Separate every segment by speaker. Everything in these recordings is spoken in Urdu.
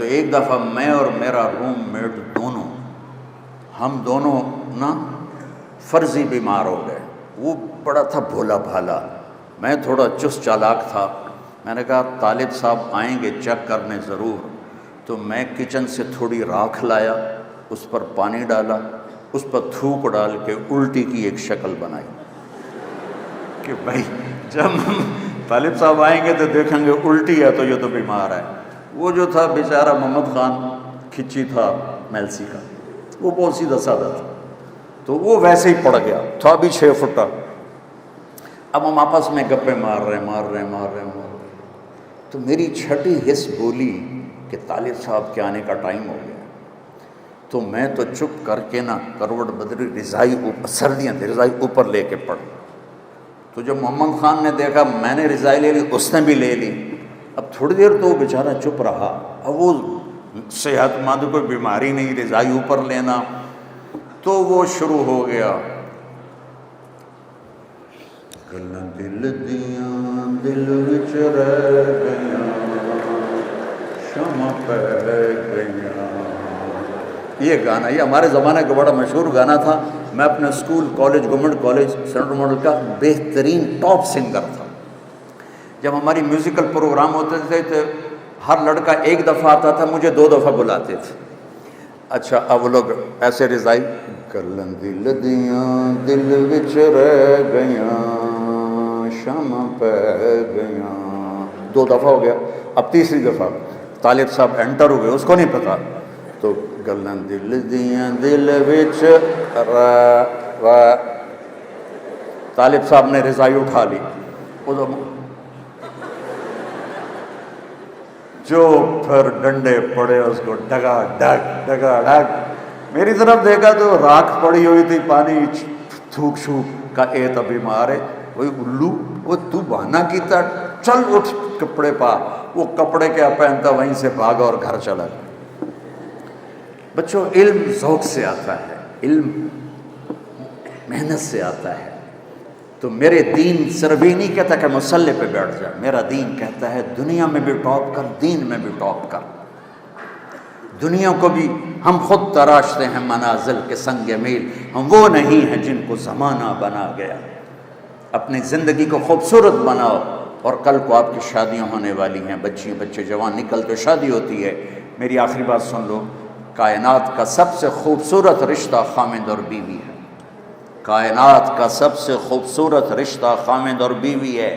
Speaker 1: ایک دفعہ میں اور میرا روم میٹ دونوں، ہم دونوں نا فرضی بیمار ہو گئے۔ وہ بڑا تھا بھولا بھالا، میں تھوڑا چست چالاک تھا۔ میں نے کہا طالب صاحب آئیں گے چیک کرنے ضرور، تو میں کچن سے تھوڑی راکھ لایا، اس پر پانی ڈالا، اس پر تھوک ڈال کے الٹی کی ایک شکل بنائی کہ بھائی جب طالب صاحب آئیں گے تو دیکھیں گے الٹی ہے تو یہ تو بیمار ہے۔ وہ جو تھا بیچارہ محمد خان کھچی تھا میلسی کا، وہ بہت سیدھا سادہ تھا، تو وہ ویسے ہی پڑ گیا تھا بھی 6 فٹا۔ اب ہم آپس میں گپے مار رہے ہیں تو میری چھٹی حس بولی کہ طالب صاحب کے آنے کا ٹائم ہو گیا۔ تو میں تو چپ کر کے نا کروٹ بدری، رضائی اوپر، سردیاں تھیں، رضائی اوپر لے کے پڑ۔ تو جب محمد خان نے دیکھا میں نے رضائی لے لی، اس نے بھی لے لی۔ اب تھوڑی دیر تو وہ بیچارہ چپ رہا، اب وہ صحت مند، کوئی بیماری نہیں، رضائی اوپر لینا، تو وہ شروع ہو گیا گلاں دل دیاں دل وچ رہ گئیاں، شمع پہ گئیاں۔ یہ گانا، یہ ہمارے زمانے کا بڑا مشہور گانا تھا۔ میں اپنے school, college, government college central model کا بہترین ٹاپ سنگر تھا۔ جب ہماری میوزیکل پروگرام ہوتے تھے تو ہر لڑکا ایک دفعہ آتا تھا، مجھے 2 دفعہ بلاتے تھے۔ اچھا اب لوگ ایسے رضائی گلاں دل دیاں دل وچ رہ گئیاں، شمع پہ گئیاں، 2 دفعہ ہو گیا۔ اب تیسری دفعہ طالب صاحب انٹر ہو گئے، اس کو نہیں پتا، تو گلاں دل دیاں دل وچ طالب صاحب نے رضائی اٹھا لی، جو پھر ڈنڈے پڑے اس کو ڈگا ڈگ۔ میری طرف دیکھا تو راکھ پڑی ہوئی تھی، پانی تھوک شوک کا، اے تو بیمار ہے، وہی الو، وہ تو بہانا کیتا، چل اٹھ کپڑے پا۔ وہ کپڑے کیا پہنتا، وہیں سے بھاگا اور گھر چلا گیا۔ بچوں علم ذوق سے آتا ہے، علم محنت سے آتا ہے۔ تو میرے دین صرف یہ نہیں کہتا کہ مصلی پہ بیٹھ جا، میرا دین کہتا ہے دنیا میں بھی ٹاپ کر، دین میں بھی ٹاپ کر۔ دنیا کو بھی ہم خود تراشتے ہیں منازل کے سنگ میل، ہم وہ نہیں ہیں جن کو زمانہ بنا گیا۔ اپنی زندگی کو خوبصورت بناؤ، اور کل کو آپ کی شادیاں ہونے والی ہیں، بچے جوان نکلتے، شادی ہوتی ہے۔ میری آخری بات سن لو، کائنات کا سب سے خوبصورت رشتہ خامند اور بیوی ہے۔ کائنات کا سب سے خوبصورت رشتہ خامند اور بیوی ہے۔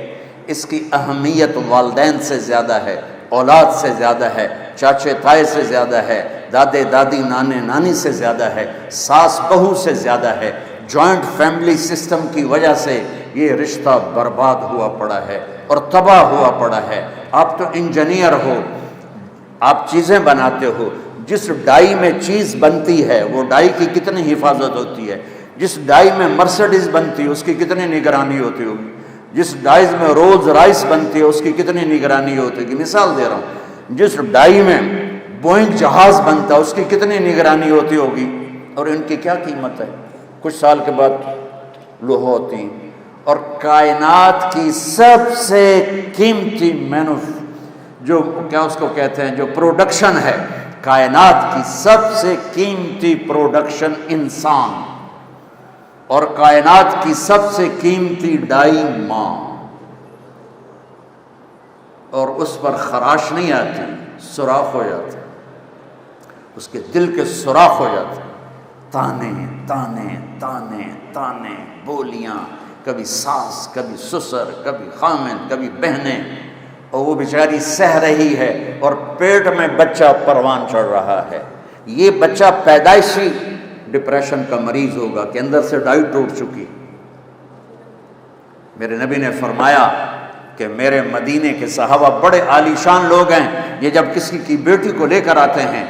Speaker 1: اس کی اہمیت والدین سے زیادہ ہے، اولاد سے زیادہ ہے، چاچے تائے سے زیادہ ہے، دادے دادی نانے نانی سے زیادہ ہے، ساس بہو سے زیادہ ہے۔ جوائنٹ فیملی سسٹم کی وجہ سے یہ رشتہ برباد ہوا پڑا ہے اور تباہ ہوا پڑا ہے۔ آپ تو انجینئر ہو، آپ چیزیں بناتے ہو، جس ڈائی میں چیز بنتی ہے وہ ڈائی کی کتنی حفاظت ہوتی ہے، جس ڈائی میں مرسڈیز بنتی ہے اس کی کتنی نگرانی ہوتی ہوگی، جس ڈائز میں رولز رائس بنتی ہے اس کی کتنی نگرانی ہوتی ہوگی۔ مثال دے رہا ہوں، جس ڈائی میں بوئنگ جہاز بنتا ہے اس کی کتنی نگرانی ہوتی ہوگی، اور ان کی کیا قیمت ہے، کچھ سال کے بعد لوہا ہوتی ہیں۔ اور کائنات کی سب سے قیمتی جو کیا اس کو کہتے ہیں، جو پروڈکشن ہے، کائنات کی سب سے قیمتی پروڈکشن انسان، اور کائنات کی سب سے قیمتی ڈائی ماں، اور اس پر خراش نہیں آتی، سوراخ ہو جاتا، اس کے دل کے سوراخ ہو جاتے، تانے تانے تانے تانے، بولیاں، کبھی ساس، کبھی سسر، کبھی خامن، کبھی بہنیں، اور وہ بیچاری سہ رہی ہے، اور پیٹ میں بچہ پروان چڑھ رہا ہے۔ یہ بچہ پیدائشی ڈپریشن کا مریض ہوگا کہ اندر سے ڈائی ٹوٹ چکی۔ میرے نبی نے فرمایا کہ میرے مدینے کے صحابہ بڑے عالی شان لوگ ہیں، یہ جب کسی کی بیٹی کو لے کر آتے ہیں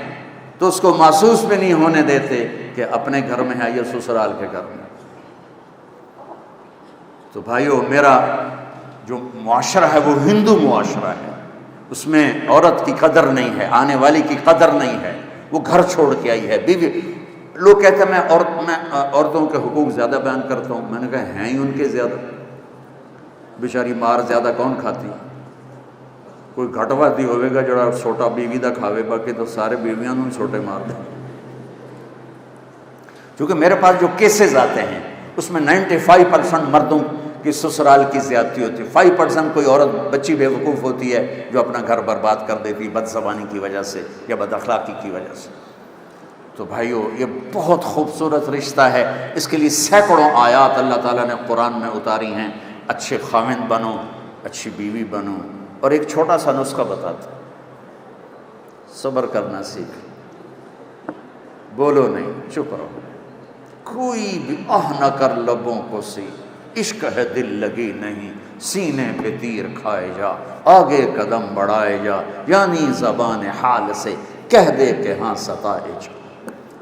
Speaker 1: تو اس کو محسوس بھی نہیں ہونے دیتے کہ اپنے گھر میں ہے یا سسرال کے گھر میں۔ تو بھائیو، میرا جو معاشرہ ہے وہ ہندو معاشرہ ہے، اس میں عورت کی قدر نہیں ہے، آنے والی کی قدر نہیں ہے، وہ گھر چھوڑ کے آئی ہے، بیوی۔ لوگ کہتے ہیں میں عورتوں کے حقوق زیادہ بیان کرتا ہوں، میں نے کہا ہیں ہی ان کے زیادہ، بیچاری مار زیادہ کون کھاتی؟ کوئی گھٹ وادی ہوئے گا جڑا سوٹا بیوی دا کھاوے، باقی تو سارے بیویاں نوں سوٹے مار دیں۔ کیونکہ میرے پاس جو کیسز آتے ہیں اس میں 95% مردوں کی سسرال کی زیادتی ہوتی ہے، 5% کوئی عورت بچی بے وقوف ہوتی ہے جو اپنا گھر برباد کر دیتی بد زبانی کی وجہ سے یا بد اخلاقی کی وجہ سے۔ تو بھائیو یہ بہت خوبصورت رشتہ ہے، اس کے لیے سینکڑوں آیات اللہ تعالیٰ نے قرآن میں اتاری ہیں۔ اچھے خاوند بنو، اچھی بیوی بنو، اور ایک چھوٹا سا نسخہ بتاتا، صبر کرنا سیکھ، بولو نہیں، چپ رہو، کوئی بھی آہ نہ کر لبوں کو سی، عشق ہے دل لگی نہیں، سینے پہ تیر کھائے جا، آگے قدم بڑھائے جا، یعنی زبان حال سے کہہ دے کہ ہاں ستائے جا۔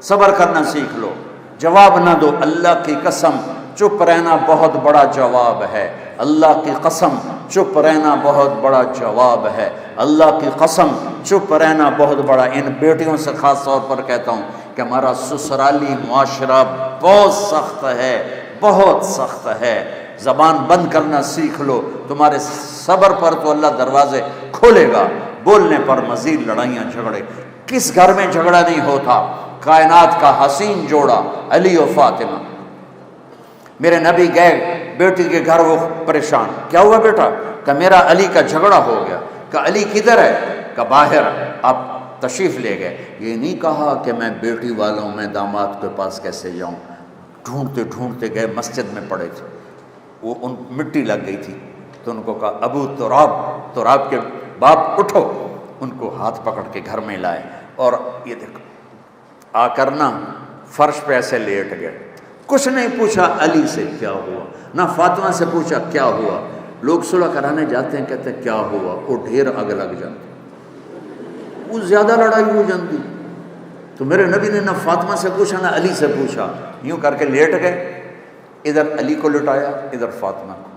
Speaker 1: صبر کرنا سیکھ لو، جواب نہ دو، اللہ کی قسم چپ رہنا بہت بڑا جواب ہے، اللہ کی قسم چپ رہنا بہت بڑا جواب ہے، اللہ کی قسم چپ رہنا بہت بڑا۔ ان بیٹیوں سے خاص طور پر کہتا ہوں کہ ہمارا سسرالی معاشرہ بہت سخت ہے، بہت سخت ہے، زبان بند کرنا سیکھ لو، تمہارے صبر پر تو اللہ دروازے کھولے گا، بولنے پر مزید لڑائیاں جھگڑے۔ کس گھر میں جھگڑا نہیں ہوتا؟ کائنات کا حسین جوڑا علی و فاطمہ، میرے نبی گئے بیٹی کے گھر، وہ پریشان، کیا ہوا بیٹا؟ کہ میرا علی کا جھگڑا ہو گیا۔ کہ علی کدھر ہے؟ کہ باہر، آپ تشریف لے گئے۔ یہ نہیں کہا کہ میں بیٹی والوں میں داماد کے پاس کیسے جاؤں، ڈھونڈتے ڈھونڈتے گئے، مسجد میں پڑے تھے، وہ ان مٹی لگ گئی تھی، تو ان کو کہا ابو تراب، تراب کے باپ اٹھو، ان کو ہاتھ پکڑ کے گھر میں لائے، اور یہ دیکھو آ کر نا فرش پہ ایسے لیٹ گئے، کچھ نہیں پوچھا علی سے کیا ہوا، نہ فاطمہ سے پوچھا کیا ہوا۔ لوگ صلح کرانے جاتے ہیں، کہتے ہیں کیا ہوا، وہ ڈھیر اگ لگ جاتی، وہ زیادہ لڑائی ہو جاتی۔ تو میرے نبی نے نہ فاطمہ سے پوچھا نہ علی سے پوچھا، یوں کر کے لیٹ گئے، ادھر علی کو لٹایا، ادھر فاطمہ کو،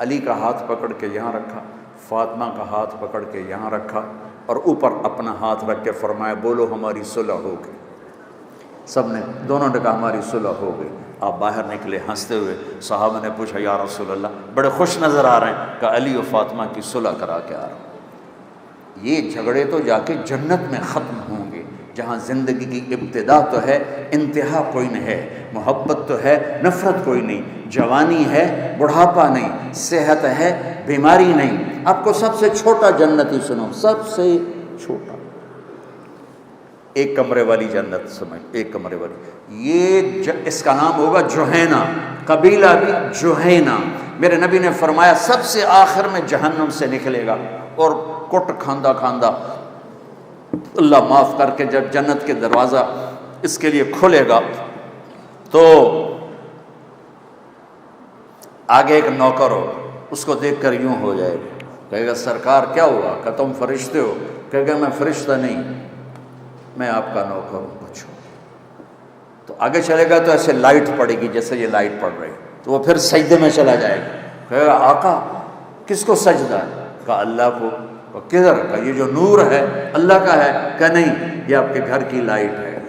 Speaker 1: علی کا ہاتھ پکڑ کے یہاں رکھا، فاطمہ کا ہاتھ پکڑ کے یہاں رکھا، اور اوپر اپنا ہاتھ رکھ کے فرمایا بولو ہماری صلح ہو گئی۔ سب نے، دونوں نے کہا ہماری صلح ہو گئی۔ آپ باہر نکلے ہنستے ہوئے، صحابہ نے پوچھا یا رسول اللہ، بڑے خوش نظر آ رہے ہیں، کہ علی و فاطمہ کی صلح کرا کے آ رہا ہوں۔ یہ جھگڑے تو جا کے جنت میں ختم ہوں گے، جہاں زندگی کی ابتدا تو ہے، انتہا کوئی نہیں ہے، محبت تو ہے، نفرت کوئی نہیں، جوانی ہے، بڑھاپا نہیں، صحت ہے، بیماری نہیں۔ آپ کو سب سے چھوٹا جنتی سنو، سب سے چھوٹا، ایک کمرے والی جنت سمجھ، ایک کمرے والی، یہ اس کا نام ہوگا جوہینہ، قبیلہ بھی جوہینہ۔ میرے نبی نے فرمایا سب سے آخر میں جہنم سے نکلے گا، اور کٹ کھاندہ کھاندہ اللہ معاف کر کے جب جنت کے دروازہ اس کے لیے کھلے گا، تو آگے ایک نوکر ہو، اس کو دیکھ کر یوں ہو جائے گا، کہے گا سرکار کیا ہوا؟ کہ تم فرشتے ہو؟ کہے گا میں فرشتہ نہیں، میں آپ کا نوکر ہوں، پوچھو۔ تو آگے چلے گا تو ایسے لائٹ پڑے گی جیسے یہ لائٹ پڑ رہی، تو وہ پھر سجدے میں چلا جائے گا، کہے گا آقا کس کو سجدہ ہے؟ کہا اللہ کو۔ کدھر؟ کہ یہ جو نور ہے اللہ کا ہے؟ کہ نہیں، یہ آپ کے گھر کی لائٹ ہے۔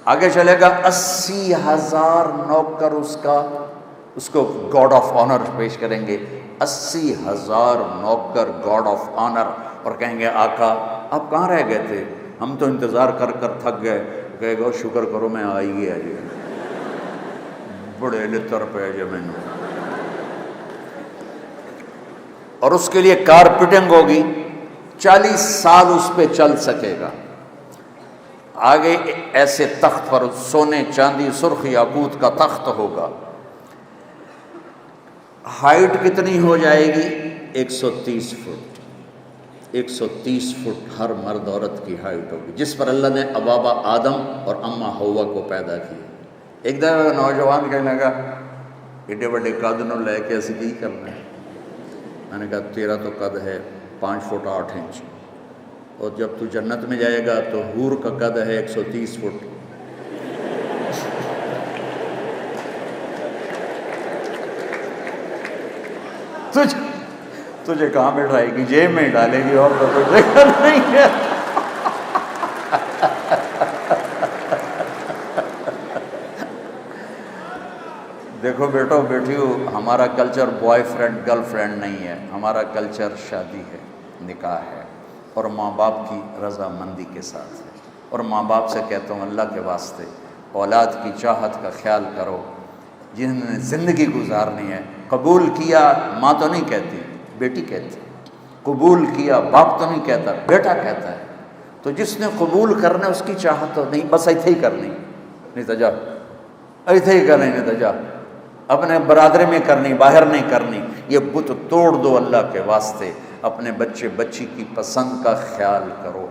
Speaker 1: آگے چلے گا 80,000 نوکر اس کو گاڈ آف آنر پیش کریں گے، 80,000 نوکر گاڈ آف آنر، اور کہیں گے آقا آپ کہاں رہ گئے تھے، ہم تو انتظار کر کر تھک گئے۔ کہے گا شکر کرو میں آئی گیا جی، بڑے لطر پہ جی میں نے، اور اس کے لیے کارپیٹنگ ہوگی، 40 سال اس پہ چل سکے گا۔ آگے ایسے تخت پر سونے چاندی سرخ یاقوت کا تخت ہوگا، ہائٹ کتنی ہو جائے گی؟ 130 فٹ، 130 فٹ ہر مرد عورت کی ہائٹ ہوگی، جس پر اللہ نے ابابا آدم اور اماں حوا کو پیدا کیا۔ ایک دفعہ نوجوان کہنے لگا ایڈے بڑے قد نو لے کے اسی کی کرنا ہے؟ میں نے کہا تیرا تو قد ہے 5 فٹ 8 انچ، اور جب تو جنت میں جائے گا تو حور کا قد ہے 130 فٹ۔ تجھے کہاں بٹھائے گی؟ جیب میں ڈالے گی، اور تو تجھے نہیں ہے۔ دیکھو بیٹو بیٹیو، ہمارا culture boy friend girl friend نہیں ہے، ہمارا کلچر شادی ہے۔ نکاح ہے اور ماں باپ کی رضامندی کے ساتھ ہے۔ اور ماں باپ سے کہتا ہوں اللہ کے واسطے اولاد کی چاہت کا خیال کرو، جنہوں نے زندگی گزارنی ہے۔ قبول کیا ماں تو نہیں کہتی، بیٹی کہتی، قبول کیا باپ تو نہیں کہتا، بیٹا کہتا ہے۔ تو جس نے قبول کرنا اس کی چاہت تو نہیں، بس ایتھے ہی کرنی، نہیں تو جا ایتھے ہی کرنی، نہیں تو جا اپنے برادری میں کرنی، باہر نہیں کرنی۔ یہ بت توڑ دو اللہ کے واسطے، اپنے بچے بچی کی پسند کا خیال کرو۔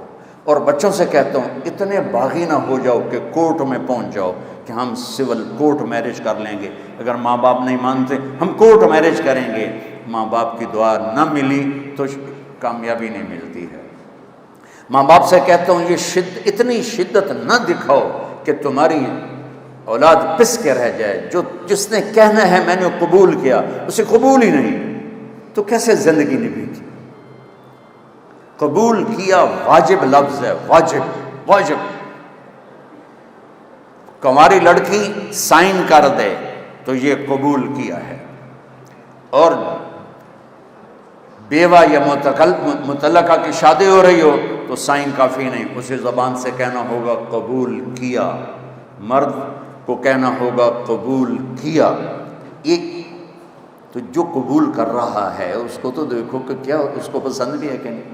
Speaker 1: اور بچوں سے کہتا ہوں اتنے باغی نہ ہو جاؤ کہ کورٹ میں پہنچ جاؤ کہ ہم سول کورٹ میرج کر لیں گے، اگر ماں باپ نہیں مانتے ہم کورٹ میرج کریں گے۔ ماں باپ کی دعا نہ ملی تو کامیابی نہیں ملتی ہے۔ ماں باپ سے کہتا ہوں یہ اتنی شدت نہ دکھاؤ کہ تمہاری اولاد پس کے رہ جائے۔ جس نے کہنا ہے میں نے قبول کیا، اسے قبول ہی نہیں تو کیسے زندگی نبھے گی؟ قبول کیا واجب لفظ ہے، واجب واجب۔ کنواری لڑکی سائن کر دے تو یہ قبول کیا ہے، اور بیوہ یا مطلقہ کی شادی ہو رہی ہو تو سائن کافی نہیں، اسے زبان سے کہنا ہوگا قبول کیا، مرد کو کہنا ہوگا قبول کیا۔ تو جو قبول کر رہا ہے اس کو تو دیکھو کہ کیا اس کو پسند بھی ہے کہ نہیں۔